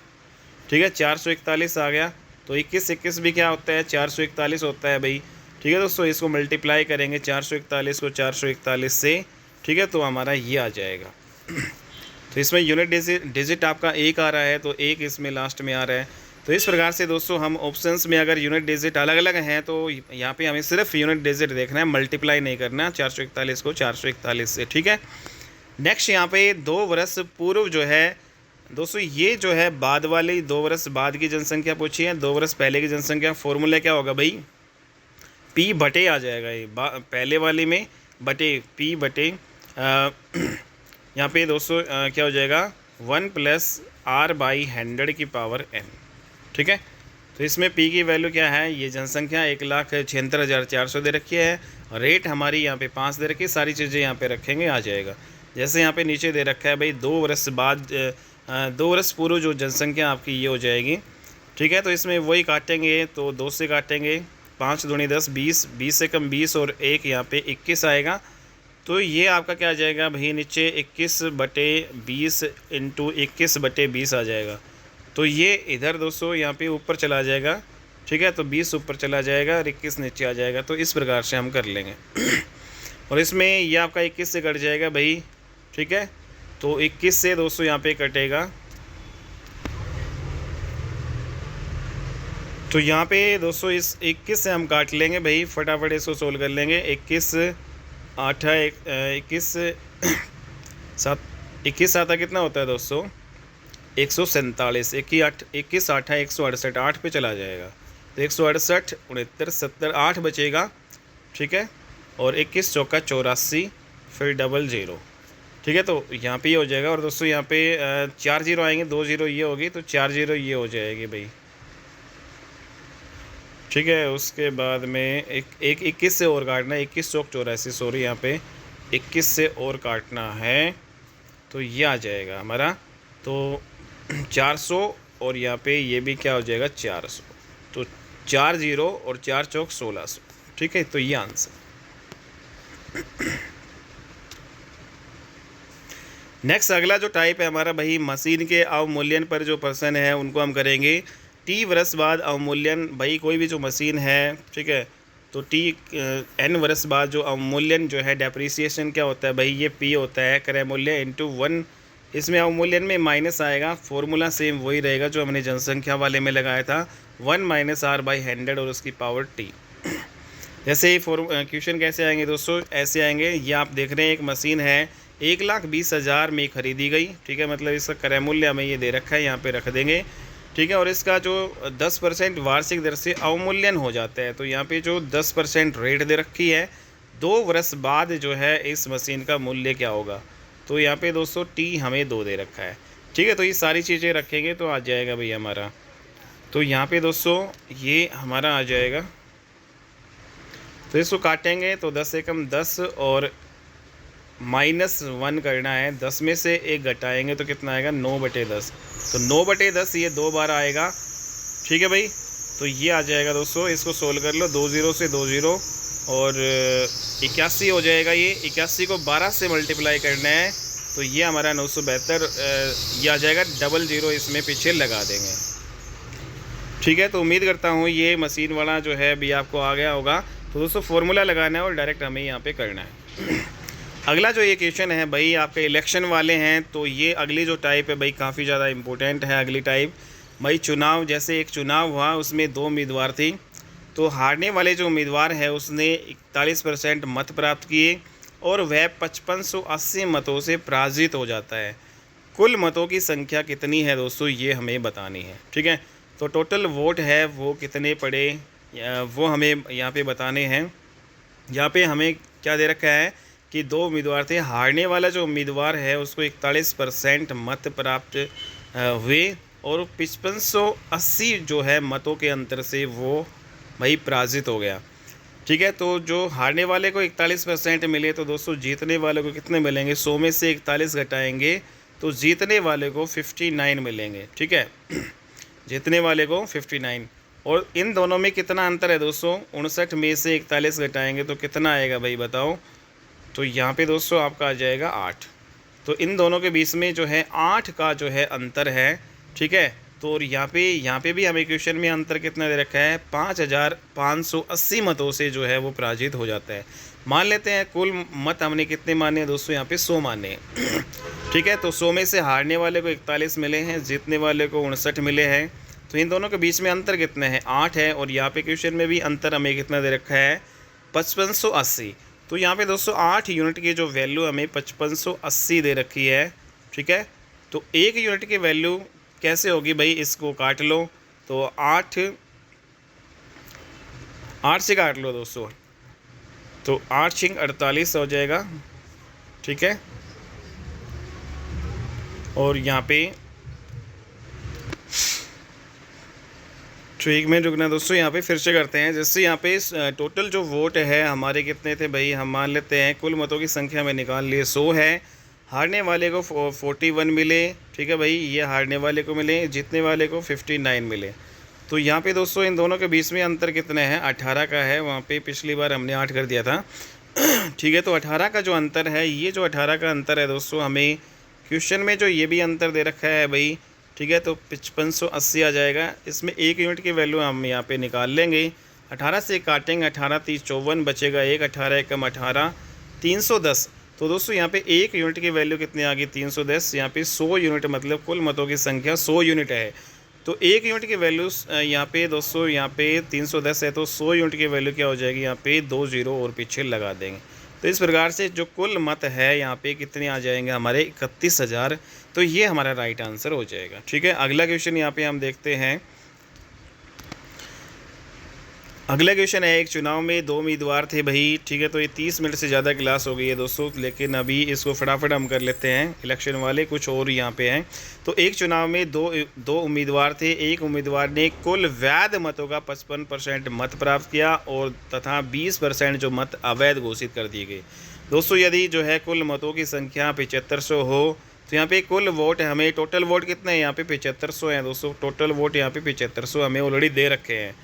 ठीक है, 441 आ गया। तो 21 भी क्या होता है, 441 होता है भाई। ठीक है दोस्तों, इसको मल्टीप्लाई करेंगे 441 को 441 से। ठीक है, तो हमारा ये आ जाएगा। तो इसमें यूनिट डिजिट आपका 1 आ रहा है, तो 1 इसमें लास्ट में आ रहा है। तो इस प्रकार से दोस्तों हम ऑप्शंस में अगर यूनिट डिजिट अलग अलग हैं तो यहाँ पे हमें सिर्फ यूनिट डिजिट देखना है, मल्टीप्लाई नहीं करना 441 को 441 से। ठीक है, नेक्स्ट यहाँ पे 2 वर्ष पूर्व जो है दोस्तों ये जो है बाद वाली 2 वर्ष बाद की जनसंख्या पूछी है, 2 वर्ष पहले की जनसंख्या। फॉर्मूला क्या होगा भाई, पी बटे आ जाएगा ये पहले वाली में बटे पी बटे यहाँ पे दोस्तों क्या हो जाएगा 1 + r/100 की पावर n। ठीक है, तो इसमें p की वैल्यू क्या है, ये जनसंख्या 1,76,400 दे रखी है, रेट हमारी यहाँ पे 5 दे रखी है, सारी चीज़ें यहाँ पे रखेंगे आ जाएगा। जैसे यहाँ पे नीचे दे रखा है भाई 2 वर्ष बाद 2 वर्ष पूर्व जो जनसंख्या आपकी ये हो जाएगी। ठीक है, तो इसमें वही काटेंगे, तो 2 से काटेंगे, 5 दूनी 10, 20, 20 से कम 20 और 1 यहाँ पे 21 आएगा। तो ये आपका क्या आ जाएगा भाई, नीचे 21/20 × 21/20 आ जाएगा। तो ये इधर दोस्तों यहाँ पे ऊपर चला जाएगा। ठीक है, तो 20 ऊपर चला जाएगा और 21 नीचे आ जाएगा। तो इस प्रकार से हम कर लेंगे और इसमें ये आपका 21 से कट जाएगा भाई। ठीक है, तो 21 से दोस्तों यहाँ पे कटेगा, तो यहाँ पे दोस्तों इस 21 से हम काट लेंगे भाई, फटाफट इसको सोल्व कर लेंगे। 21 8 21 7 21 7 कितना होता है दोस्तों 147। 21 8 168, 8 पे चला जाएगा तो 168 69 70 8 बचेगा। ठीक है, और 21 चौका 84 फिर 00। ठीक है, तो यहाँ पे ये हो जाएगा। और दोस्तों यहाँ पे 4 0 आएंगे, 2 0 ये होगी, तो 4 0 ये हो जाएगी भाई। ठीक है, उसके बाद में एक 21 से और काटना है, 21 चौक 84, सॉरी यहाँ पे 21 से और काटना है, तो ये आ जाएगा हमारा तो 400 और यहाँ पे ये भी क्या हो जाएगा 400, तो 4 0 और 4 चौक 1600। ठीक है, तो ये आंसर। नेक्स्ट अगला जो टाइप है हमारा भाई, मशीन के अवमूल्यन पर जो पर्सन है उनको हम करेंगे टी वर्ष बाद अवमूल्यन। भाई कोई भी जो मशीन है, ठीक है, तो n वर्ष बाद जो अवमूल्यन जो है डेप्रिसिएशन क्या होता है भाई, ये p होता है क्रय मूल्य × 1। इसमें अवमूल्यन में माइनस आएगा, फॉर्मूला सेम वही रहेगा जो हमने जनसंख्या वाले में लगाया था, 1 - r/100 और उसकी पावर t। जैसे क्वेश्चन कैसे आएंगे दोस्तों, ऐसे आएंगे। ये आप देख रहे हैं एक मशीन है 1,20,000 में खरीदी गई। ठीक है, मतलब इसका क्रय मूल्य हमें ये दे रखा है, यहाँ पे रख देंगे। ठीक है, और इसका जो 10% वार्षिक दर से अवमूल्यन हो जाता है, तो यहाँ पे जो 10% रेट दे रखी है, 2 वर्ष बाद जो है इस मशीन का मूल्य क्या होगा, तो यहाँ पे दोस्तों टी हमें 2 दे रखा है। ठीक है, तो ये सारी चीज़ें रखेंगे तो आ जाएगा भाई हमारा। तो यहाँ पे दोस्तों ये हमारा आ जाएगा, तो इसको काटेंगे तो 10 से कम 10 और -1 करना है, 10 में से 1 घटाएंगे तो कितना आएगा 9/10, तो 9/10 ये 2 बार आएगा। ठीक है भाई, तो ये आ जाएगा दोस्तों, इसको सोल्व कर लो, 2 0 से 2 0 और 81 हो जाएगा। ये 81 को 12 से मल्टीप्लाई करना है, तो ये हमारा 972 ये आ जाएगा। 00 इसमें पीछे लगा देंगे। ठीक है, तो उम्मीद करता हूँ ये मशीन वाला जो है अभी आपको आ गया होगा। तो दोस्तों फॉर्मूला लगाना है और डायरेक्ट हमें यहाँ पे करना है। अगला जो ये क्वेश्चन है भाई आपके इलेक्शन वाले हैं, तो ये अगली जो टाइप है भाई काफ़ी ज़्यादा इम्पोर्टेंट है। अगली टाइप भाई चुनाव, जैसे एक चुनाव हुआ उसमें 2 उम्मीदवार थी, तो हारने वाले जो उम्मीदवार है उसने 41% मत प्राप्त किए और वह 5580 मतों से पराजित हो जाता है। कुल मतों की संख्या कितनी है दोस्तों, ये हमें बतानी है। ठीक है, तो टोटल वोट है वो कितने पड़े वो हमें यहाँ पे बताने हैं। यहाँ पे हमें क्या दे रखा है कि 2 उम्मीदवार थे, हारने वाला जो उम्मीदवार है उसको 41% मत प्राप्त हुए और 5580 जो है मतों के अंतर से वो भाई पराजित हो गया। ठीक है, तो जो हारने वाले को 41% मिले, तो दोस्तों जीतने वाले को कितने मिलेंगे, 100 में से 41 घटाएंगे तो जीतने वाले को 59 मिलेंगे। ठीक है, जीतने वाले को 59, और इन दोनों में कितना अंतर है दोस्तों, 59 में से 41 घटाएंगे तो कितना आएगा भाई बताओ, तो यहाँ पे दोस्तों आपका आ जाएगा 8। तो इन दोनों के बीच में जो है 8 का जो है अंतर है। ठीक है, तो और यहाँ पे भी हमें क्वेश्चन में अंतर कितना दे रखा है, 5580 मतों से जो है वो पराजित हो जाता है। मान लेते हैं कुल मत हमने कितने माने हैं दोस्तों, यहाँ पे 100 माने हैं। ठीक है, तो 100 में से हारने वाले को 41 मिले हैं, जीतने वाले को 59 मिले हैं, तो इन दोनों के बीच में अंतर कितने हैं, 8 है। और यहाँ पे क्वेश्चन में भी अंतर हमें कितना दे रखा है, 5580। तो यहाँ पे दोस्तों 8 यूनिट की जो वैल्यू हमें 5580 दे रखी है। ठीक है, तो 1 यूनिट की वैल्यू कैसे होगी भाई, इसको काट लो। तो 8 से काट लो दोस्तों, तो 8 छिंग 48 हो जाएगा, ठीक है। और यहाँ पे तो 1 मिनट रुकना दोस्तों, यहाँ पे फिर से करते हैं। जैसे यहाँ पे टोटल जो वोट है हमारे कितने थे भाई, हम मान लेते हैं कुल मतों की संख्या में निकाल लिए 100 है, हारने वाले को 41 मिले, ठीक है भाई, ये हारने वाले को मिले, जीतने वाले को 59 मिले। तो यहाँ पे दोस्तों इन दोनों के बीच में अंतर कितने हैं, 18 का है। वहाँ पे पिछली बार हमने 8 कर दिया था, ठीक है। तो 18 का जो अंतर है, ये जो 18 का अंतर है दोस्तों, हमें क्वेश्चन में जो ये भी अंतर दे रखा है भाई, ठीक है, तो 5580 आ जाएगा। इसमें 1 यूनिट की वैल्यू हम यहाँ पे निकाल लेंगे। 18 से काटेंगे, 18 30 54 बचेगा 1, 18 एकम 18, 310। तो दोस्तों यहाँ पे 1 यूनिट की वैल्यू कितनी आ गई, 310। यहाँ पे 100 यूनिट मतलब कुल मतों की संख्या 100 यूनिट है। तो 1 यूनिट की वैल्यू यहाँ पे दोस्तों, यहाँ पे 310 है, तो 100 यूनिट की वैल्यू क्या हो जाएगी, यहाँ पे 2 जीरो और पीछे लगा देंगे। तो इस प्रकार से जो कुल मत है यहाँ पे कितने आ जाएंगे हमारे, 31,000। तो ये हमारा राइट आंसर हो जाएगा, ठीक है। अगला क्वेश्चन यहाँ पे हम देखते हैं। अगला क्वेश्चन है, एक चुनाव में 2 उम्मीदवार थे भाई, ठीक है। तो ये 30 मिनट से ज़्यादा क्लास हो गई है दोस्तों, लेकिन अभी इसको फटाफट हम कर लेते हैं। इलेक्शन वाले कुछ और यहाँ पे हैं। तो एक चुनाव में दो उम्मीदवार थे। एक उम्मीदवार ने कुल वैध मतों का 55% मत प्राप्त किया और तथा 20% जो मत अवैध घोषित कर दिए गए। दोस्तों यदि जो है कुल मतों की संख्या 7500 हो, तो यहाँ पे कुल वोट है, हमें टोटल वोट कितने हैं, यहाँ पे 7500 हैं दोस्तों। टोटल वोट यहाँ पे 7500 हमें ऑलरेडी दे रखे हैं,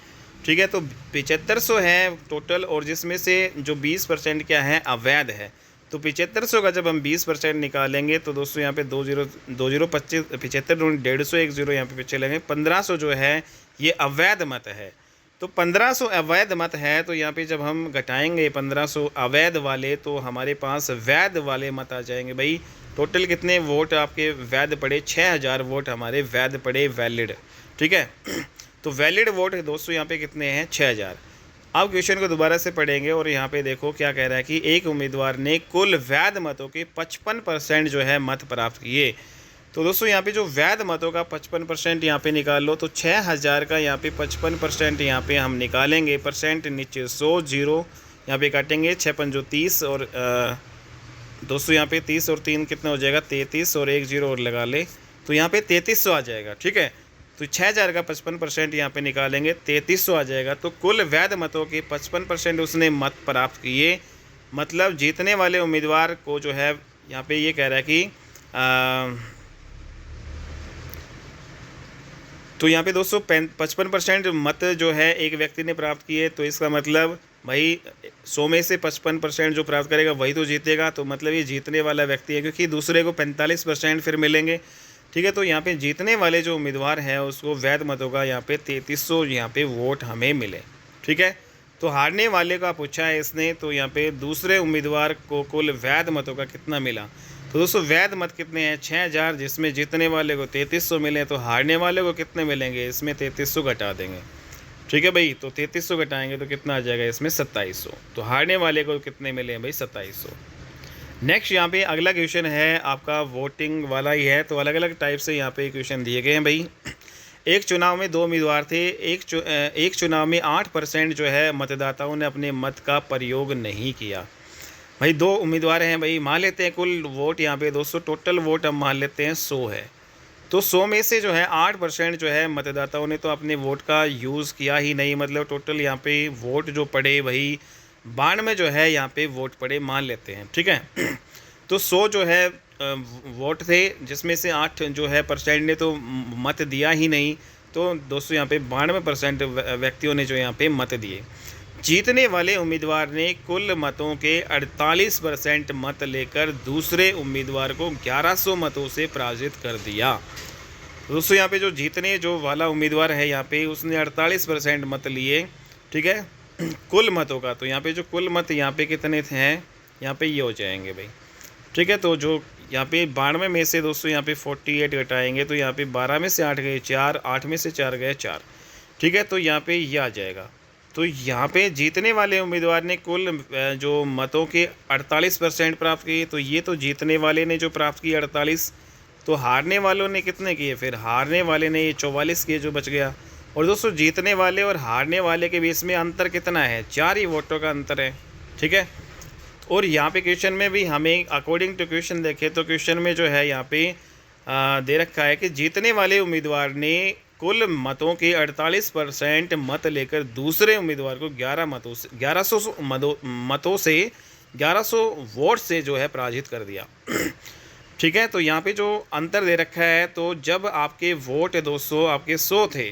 ठीक है। तो 7500 है टोटल, और जिसमें से जो 20% क्या है, अवैध है। तो 7500 का जब हम 20% निकालेंगे तो दोस्तों यहाँ पे 2025 75 150 1 जीरो यहाँ पे पीछे लेंगे। 1500 जो है ये अवैध मत है। तो 1500 अवैध मत है, तो यहाँ पे जब हम घटाएंगे 1500 अवैध वाले, तो हमारे पास वैध वाले मत आ जाएंगे भाई। टोटल कितने वोट आपके वैध पड़े, 6000 वोट हमारे वैध पड़े, वैलिड, ठीक है। तो वैलिड वोट है दोस्तों यहाँ पे कितने हैं, 6000। अब क्वेश्चन को दोबारा से पढ़ेंगे और यहाँ पे देखो क्या कह रहा है कि एक उम्मीदवार ने कुल वैध मतों के 55% जो है मत प्राप्त किए। तो दोस्तों यहाँ पे जो वैध मतों का 55% यहाँ पे निकाल लो, तो 6000 का यहाँ पे 55% यहाँ पे हम निकालेंगे। परसेंट नीचे 100 जीरो यहाँ पे काटेंगे, 6 पंजो 30 और दोस्तों यहाँ पे 30 और 3 कितना हो जाएगा, 33 और 1 जीरो और लगा ले, तो यहाँ पे 3300 आ जाएगा, ठीक है। तो 6000 का 55% यहाँ पे निकालेंगे, 3300 आ जाएगा। तो कुल वैध मतों के 55% उसने मत प्राप्त किए, मतलब जीतने वाले उम्मीदवार को जो है यहाँ पे ये कह रहा है कि तो यहाँ पे दोस्तों 55% मत जो है एक व्यक्ति ने प्राप्त किए। तो इसका मतलब भाई 100 में से 55% जो प्राप्त करेगा वही तो जीतेगा। तो मतलब ये जीतने वाला व्यक्ति है, क्योंकि दूसरे को 45% फिर मिलेंगे, ठीक है। तो यहाँ पे जीतने वाले जो उम्मीदवार हैं उसको वैध मतों का यहाँ पे 3300 यहाँ पे वोट हमें मिले, ठीक है। तो हारने वाले का पूछा है इसने, तो यहाँ पे दूसरे उम्मीदवार को कुल वैध मतों का कितना मिला। तो दोस्तों वैध मत कितने हैं, 6000, जिसमें जीतने वाले को 3300 मिले। तो हारने वाले को कितने मिलेंगे, इसमें 3300 घटा देंगे, ठीक है भाई। तो 3300 घटाएंगे तो कितना आ जाएगा, इसमें 2700। तो हारने वाले को कितने मिले हैं भाई, 2700। नेक्स्ट यहाँ पे अगला क्वेश्चन है आपका वोटिंग वाला ही है। तो अलग अलग टाइप से यहाँ पे क्वेश्चन दिए गए हैं भाई। एक चुनाव में 2 उम्मीदवार थे। एक चुनाव में 8% जो है मतदाताओं ने अपने मत का प्रयोग नहीं किया। भाई 2 उम्मीदवार हैं भाई, मान लेते हैं कुल वोट यहाँ पे दोस्तों, टोटल वोट हम मान लेते हैं 100 है। तो 100 में से जो है 8% जो है मतदाताओं ने तो अपने वोट का यूज़ किया ही नहीं, मतलब टोटल यहाँ पे वोट जो पड़े भाई 92 जो है यहाँ पे वोट पड़े मान लेते हैं, ठीक है। तो 100 जो है वोट थे, जिसमें से 8 जो है परसेंट ने तो मत दिया ही नहीं। तो दोस्तों यहाँ पे 92% व्यक्तियों ने जो यहाँ पे मत दिए। जीतने वाले उम्मीदवार ने कुल मतों के 48% मत लेकर दूसरे उम्मीदवार को 1100 मतों से पराजित कर दिया। दोस्तों यहाँ पे जो जीतने जो वाला उम्मीदवार है यहाँ पे उसने 48% मत लिए, ठीक है, कुल मतों का। तो यहाँ पे जो कुल मत यहाँ पे कितने थे हैं, यहाँ पे ये हो जाएंगे भाई, ठीक है। तो जो यहाँ पे 92 में से दोस्तों यहाँ पे 48 घटाएंगे, तो यहाँ पे 12 में से 8 गए 4, 8 में से 4 गए 4, ठीक है। तो यहाँ पे ये आ जाएगा। तो यहाँ पे जीतने वाले उम्मीदवार ने कुल जो मतों के 48% प्राप्त किए। तो ये तो जीतने वाले ने जो प्राप्त किए 48, तो हारने वालों ने कितने किए, फिर हारने वाले ने ये 44 किए जो बच गया। और दोस्तों जीतने वाले और हारने वाले के बीच में अंतर कितना है, 4 ही वोटों का अंतर है। ठीक है, और यहाँ पे क्वेश्चन में भी हमें अकॉर्डिंग टू क्वेश्चन देखें तो क्वेश्चन में जो है यहाँ पे दे रखा है कि जीतने वाले उम्मीदवार ने कुल मतों के 48% मत लेकर दूसरे उम्मीदवार को 1100 मतों से 1100 वोट से जो है पराजित कर दिया। ठीक है, तो यहाँ पे जो अंतर दे रखा है, तो जब आपके वोट दोस्तों आपके 100 थे,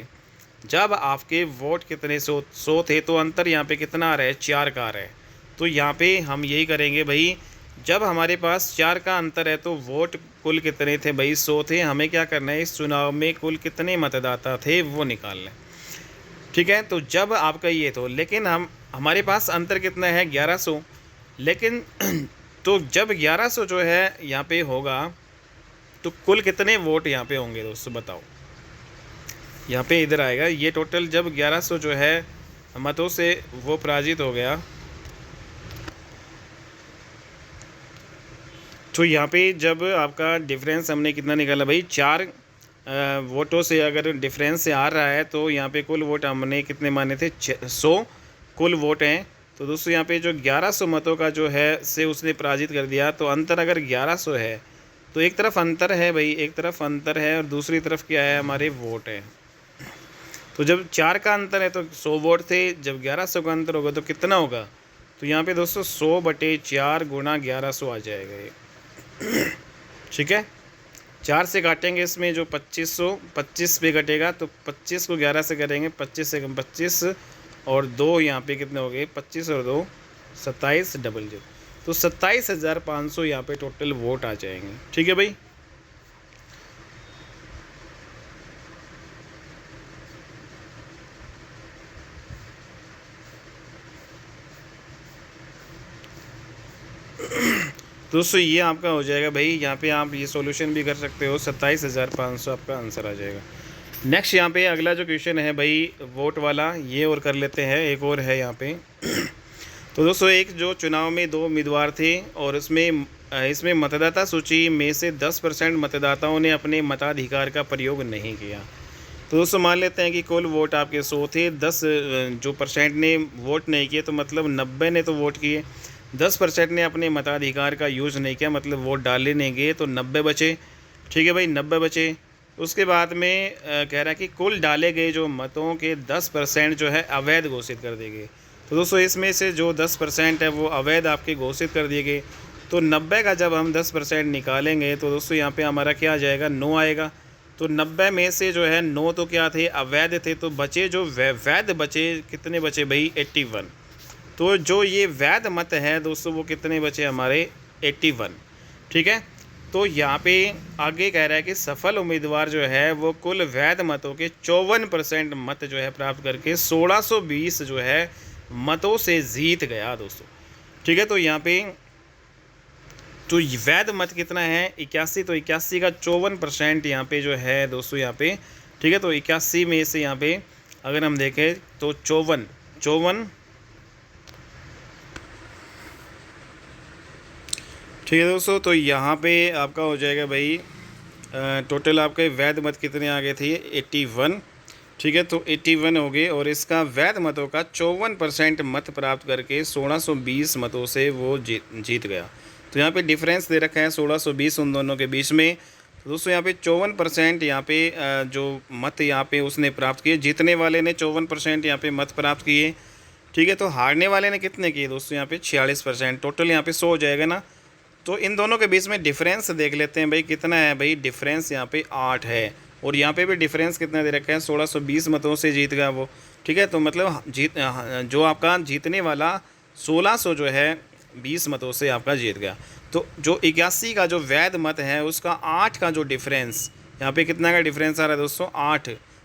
जब आपके वोट कितने 100 थे, तो अंतर यहाँ पे कितना आ रहा है, 4 का आ रहा है। तो यहाँ पे हम यही करेंगे भाई, जब हमारे पास 4 का अंतर है तो वोट कुल कितने थे भाई, 100 थे। हमें क्या करना है, इस चुनाव में कुल कितने मतदाता थे वो निकालना है। ठीक है, तो जब आपका ये तो, लेकिन हमारे पास अंतर कितना है, 1100। लेकिन तो जब 1100 जो है यहाँ पे होगा तो कुल कितने वोट यहाँ पे होंगे दोस्तों बताओ। यहाँ पे इधर आएगा ये टोटल, जब 1100 जो है मतों से वो पराजित हो गया, तो यहाँ पे जब आपका डिफरेंस हमने कितना निकाला भाई, 4 वोटों से अगर डिफरेंस से आ रहा है तो यहाँ पे कुल वोट हमने कितने माने थे, 100 कुल वोट हैं। तो दोस्तों यहाँ पे जो 1100 मतों का जो है से उसने पराजित कर दिया, तो अंतर अगर 1100 है तो एक तरफ अंतर है भाई, एक तरफ अंतर है और दूसरी तरफ क्या है, हमारे वोट है। तो जब 4 का अंतर है तो 100 वोट थे, जब 1100 का अंतर होगा तो कितना होगा, तो यहाँ पे दोस्तों 100/4 गुणा 1100 आ जाएगा ये। ठीक है, 4 से काटेंगे इसमें जो 25 पे कटेगा, तो 25 को 11 से करेंगे, 25 से 25 और 2 यहाँ पे कितने हो गए, 25 और 2 27 डबल 0, तो 27,500 यहाँ पे टोटल वोट आ जाएंगे। ठीक है भाई, दोस्तों ये आपका हो जाएगा भाई, यहाँ पे आप ये सॉल्यूशन भी कर सकते हो, 27,500 आपका आंसर आ जाएगा। नेक्स्ट यहाँ पे अगला जो क्वेश्चन है भाई वोट वाला, ये और कर लेते हैं, एक और है यहाँ पे। तो दोस्तों एक जो चुनाव में 2 उम्मीदवार थे और इसमें मतदाता सूची में से 10% मतदाताओं ने अपने मताधिकार का प्रयोग नहीं किया। तो दोस्तों मान लेते हैं कि कुल वोट आपके 100 थे, 10 जो परसेंट ने वोट नहीं किए, तो मतलब 90 ने तो वोट किए, 10% ने अपने मताधिकार का यूज़ नहीं किया, मतलब वोट डालने नहीं गए, तो 90 बचे। ठीक है भाई, 90 बचे। उसके बाद में कह रहा है कि कुल डाले गए जो मतों के 10% जो है अवैध घोषित कर दिए गए। तो दोस्तों इसमें से जो 10% है वो अवैध आपके घोषित कर दिए गए, तो 90 का जब हम 10% निकालेंगे तो दोस्तों यहाँ पे हमारा क्या आ जाएगा, 9 आएगा। तो 90 में से जो है 9 तो क्या थे, अवैध थे, तो बचे जो वैध बचे, कितने बचे भाई, 81। तो जो ये वैध मत है दोस्तों वो कितने बचे हमारे, 81। ठीक है, तो यहाँ पे आगे कह रहा है कि सफल उम्मीदवार जो है वो कुल वैध मतों के 54% मत जो है प्राप्त करके 1620 जो है मतों से जीत गया दोस्तों। ठीक है, तो यहाँ पे तो वैध मत कितना है, 81, तो 81 का 54% यहाँ पे जो है दोस्तों यहाँ पे। ठीक है, तो 81 में से यहाँ पे अगर हम देखें तो 54। ठीक है दोस्तों, तो यहाँ पे आपका हो जाएगा भाई टोटल आपके वैध मत कितने आ गए थे, 81। ठीक है, तो 81 हो गए और इसका वैध मतों का 54% मत प्राप्त करके 1620 मतों से वो जीत गया। तो यहाँ पे डिफरेंस दे रखा है 1620 उन दोनों के बीच में। तो दोस्तों यहाँ पे 54% यहाँ पे जो मत यहाँ पे उसने प्राप्त किए, जीतने वाले ने 54% यहाँ पे मत प्राप्त किए। ठीक है, तो हारने वाले ने कितने किए दोस्तों, यहाँ पे 46%, टोटल यहाँ पे 100 हो जाएगा ना। तो इन दोनों के बीच में डिफरेंस देख लेते हैं भाई, कितना है भाई, डिफरेंस यहाँ पे 8 है और यहाँ पे भी डिफरेंस कितना दे रखा है, 1620 मतों से जीत गया वो। ठीक है, तो मतलब जो आपका जीतने वाला 1600 जो है 20 मतों से आपका जीत गया। तो जो 81 का जो वैध मत है उसका 8 का जो डिफरेंस, यहाँ पे कितना का डिफरेंस आ रहा है दोस्तों,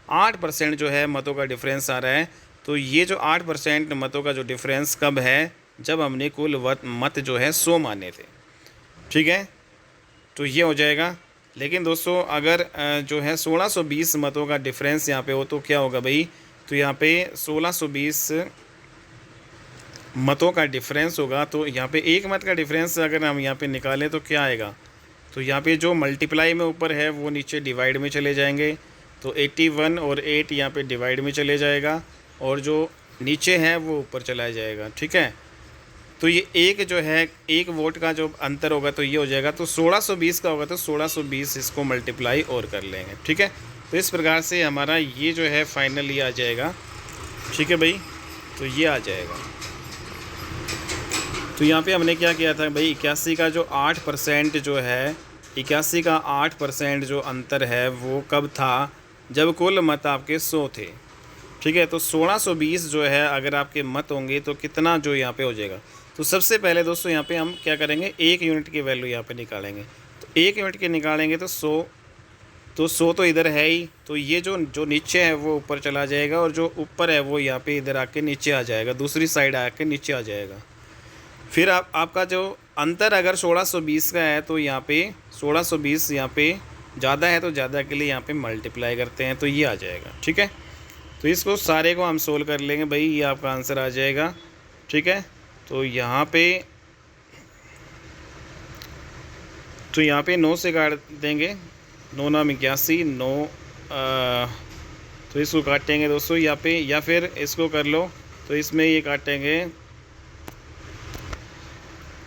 8% जो है मतों का डिफरेंस आ रहा है। तो ये जो 8% मतों का जो डिफरेंस कब है, जब हमने कुल मत जो है 100 माने थे। ठीक है, तो ये हो जाएगा। लेकिन दोस्तों अगर जो है 1620 मतों का डिफरेंस यहाँ पे हो तो क्या होगा भाई, तो यहाँ पे 1620 मतों का डिफरेंस होगा, तो यहाँ पे एक मत का डिफरेंस अगर हम यहाँ पे निकालें तो क्या आएगा, तो यहाँ पे जो मल्टीप्लाई में ऊपर है वो नीचे डिवाइड में चले जाएंगे। तो 81 और 8 यहाँ पे डिवाइड में चले जाएगा और जो नीचे है वो ऊपर चला जाएगा। ठीक है, तो ये एक जो है 1 वोट का जो अंतर होगा तो ये हो जाएगा। तो 1620 का होगा तो 1620 इसको मल्टीप्लाई और कर लेंगे। ठीक है, तो इस प्रकार से हमारा ये जो है फाइनल ये आ जाएगा। ठीक है भाई, तो ये आ जाएगा। तो यहाँ पे हमने क्या किया था भाई, 81 का जो 8% जो है, 81 का 8% जो अंतर है वो कब था, जब कुल मत आपके 100 थे। ठीक है, तो 1620 जो है अगर आपके मत होंगे तो कितना जो यहाँ पे हो जाएगा। तो सबसे पहले दोस्तों यहाँ पे हम क्या करेंगे, 1 यूनिट की वैल्यू यहाँ पे निकालेंगे। तो 1 यूनिट की निकालेंगे तो 100 तो इधर है ही, तो ये जो नीचे है वो ऊपर चला जाएगा और जो ऊपर है वो यहाँ पे इधर आके नीचे आ जाएगा, दूसरी साइड आके नीचे आ जाएगा। फिर आपका जो अंतर अगर 1620 का है तो यहाँ पे 1620 यहाँ पे ज़्यादा है तो ज़्यादा के लिए यहाँ पे मल्टीप्लाई करते हैं तो ये आ जाएगा। ठीक है, तो इसको सारे को हम सोल्व कर लेंगे भाई, ये आपका आंसर आ जाएगा। ठीक है, तो यहाँ पे 9 से काट देंगे, 9 नाम 81, 9 तो इसको काटेंगे दोस्तों यहाँ पे, या फिर इसको कर लो तो इसमें ये काटेंगे,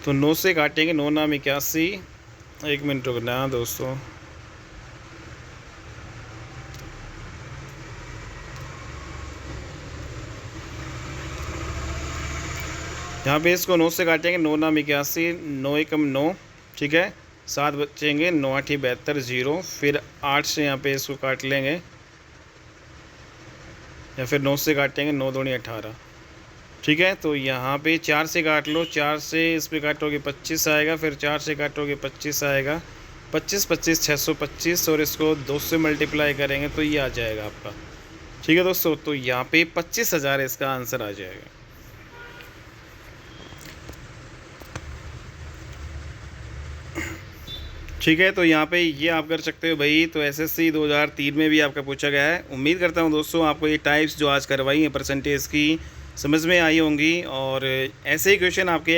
तो 9 से काटेंगे, 9 नाम 81। 1 मिनट रुकना दोस्तों, यहाँ पे इसको 9 से काटेंगे, 9 नाम 81, 9 एकम 9। ठीक है, 7 बचेंगे, 9 8 72 0। फिर 8 से यहाँ पे इसको काट लेंगे, या फिर 9 से काटेंगे, 9 दूनी 18। ठीक है, तो यहाँ पे 4 से काट लो, 4 से इस पे काटोगे 25 आएगा, फिर 4 से काटोगे 25 आएगा, 25 25 625 और इसको 2 से मल्टीप्लाई करेंगे तो ये आ जाएगा आपका। ठीक है दोस्तों, तो यहाँ पे 25,000 इसका आंसर आ जाएगा। ठीक है, तो यहाँ पे ये आप कर सकते हो भाई। तो एसएससी 2003 में भी आपका पूछा गया है। उम्मीद करता हूँ दोस्तों आपको ये टाइप्स जो आज करवाई हैं परसेंटेज की समझ में आई होंगी, और ऐसे ही क्वेश्चन आपके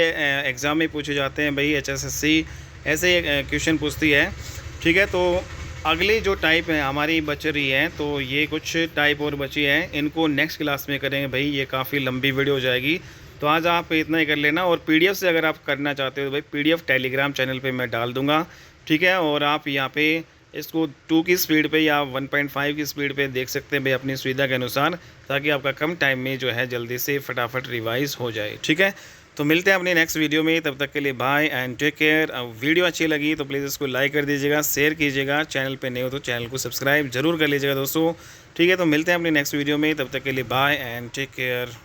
एग्ज़ाम में पूछे जाते हैं भाई, एचएसएससी ऐसे क्वेश्चन पूछती है। ठीक है, तो अगली जो टाइप है हमारी बच रही है, तो ये कुछ टाइप और बची है, इनको नेक्स्ट क्लास में करेंगे भाई, ये काफ़ी लंबी वीडियो हो जाएगी। तो आज आप इतना ही कर लेना, और पीडीएफ से अगर आप करना चाहते हो तो भाई पीडीएफ टेलीग्राम चैनल पे मैं डाल दूंगा। ठीक है, और आप यहाँ पे इसको 2 की स्पीड पे या 1.5 की स्पीड पे देख सकते हैं भाई अपनी सुविधा के अनुसार, ताकि आपका कम टाइम में जो है जल्दी से फटाफट रिवाइज हो जाए। ठीक है, तो मिलते हैं अपने नेक्स्ट वीडियो में, तब तक के लिए bye and take care. Video अच्छी लगी तो प्लीज़ इसको लाइक कर दीजिएगा, शेयर कीजिएगा, चैनल पे नए हो तो चैनल को सब्सक्राइब जरूर कर लीजिएगा दोस्तों। ठीक है, तो मिलते हैं अपने नेक्स्ट वीडियो में, तब तक के लिए बाय एंड टेक केयर।